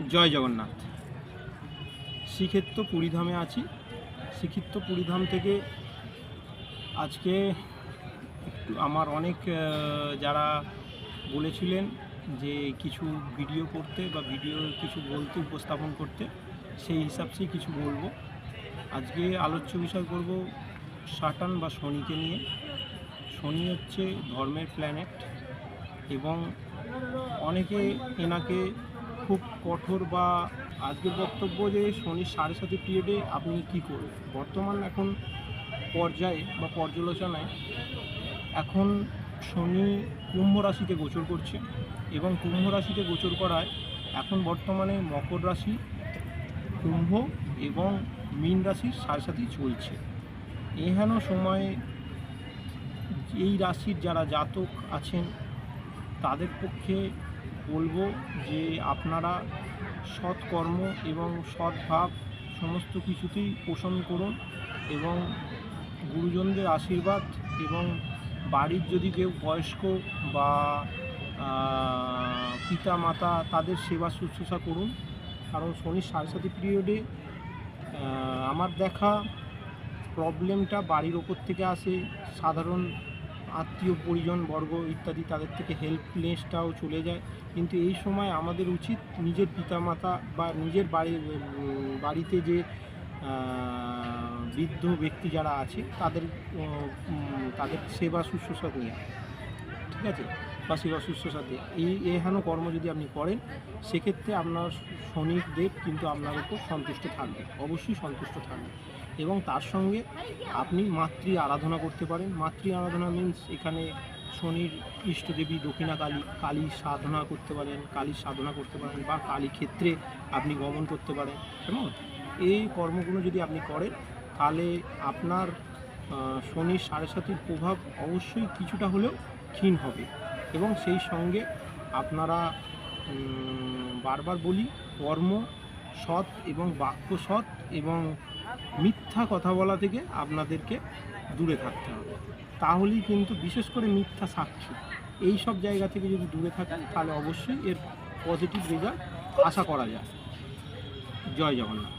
জয় জগন্নাথ। শ্রীক্ষেত্র পুরীধামে আছি। শ্রীক্ষেত্র পুরীধাম থেকে আজকে একটু আমার অনেক যারা বলেছিলেন যে কিছু ভিডিও করতে বা ভিডিও কিছু বলতে, উপস্থাপন করতে, সেই হিসাবসেই কিছু বলবো। আজকে আলোচ্য বিষয় করব সাটার্ন বা শনিকে নিয়ে। শনি হচ্ছে ধর্মের প্ল্যানেট এবং অনেকে এনাকে খুব কঠোর, বা আজকের বক্তব্য যে শনির 7.5 পিরিয়ডে আপনি কী করবেন। বর্তমান এখন পর্যায়ে বা পর্যালোচনায় এখন শনি কুম্ভ রাশিতে গোচর করছে এবং কুম্ভ রাশিতে গোচর করায় এখন বর্তমানে মকর রাশি, কুম্ভ এবং মীন রাশির 7.5 চলছে। এহেন সময়ে এই রাশির যারা জাতক আছেন তাদের পক্ষে বলবো যে আপনারা সৎকর্ম এবং সৎভাব সমস্ত কিছুতেই পোষণ করুন এবং গুরুজনদের আশীর্বাদ এবং বাড়ির যদি কেউ বয়স্ক বা পিতা মাতা তাদের সেবা শুশ্রূষা করুন। কারণ শনির 7.5 পিরিয়ডে আমার দেখা প্রবলেমটা বাড়ির ওপর থেকে আসে, সাধারণ আত্মীয় পরিজন বর্গ ইত্যাদি তাদের থেকে হেল্পলেসটাও চলে যায়। কিন্তু এই সময় আমাদের উচিত নিজের পিতামাতা বা নিজের বাড়িতে যে বৃদ্ধ ব্যক্তি যারা আছে তাদের সেবা শুশ্রূষা নিয়ে, ঠিক আছে, বা সেবা শুশ্রূষা দিয়ে এহেন কর্ম যদি আপনি করেন, সেক্ষেত্রে আপনার শনিদেব কিন্তু আপনার উপর সন্তুষ্ট থাকবে, অবশ্যই সন্তুষ্ট থাকবে। এবং তার সঙ্গে আপনি মাতৃ আরাধনা করতে পারেন। মাতৃ আরাধনা মিন্স এখানে শনির ইষ্টদেবী দক্ষিণা কালীর সাধনা করতে পারেন, বা কালী ক্ষেত্রে আপনি গমন করতে পারেন। কেমন, এই কর্মগুলো যদি আপনি করেন তাহলে আপনার শনির 7.5 প্রভাব অবশ্যই কিছুটা হলেও ক্ষীণ হবে। এবং সেই সঙ্গে আপনারা বারবার বলি, কর্ম সৎ এবং বাক্য সৎ এবং মিথ্যা কথা বলা থেকে আপনাদেরকে দূরে থাকতে হবে। তাহলেই কিন্তু, বিশেষ করে মিথ্যা সাক্ষী, এই সব জায়গা থেকে যদি দূরে থাকেন তাহলে অবশ্যই এর পজিটিভ রেজাল্ট আশা করা যায়। জয় জগন্নাথ।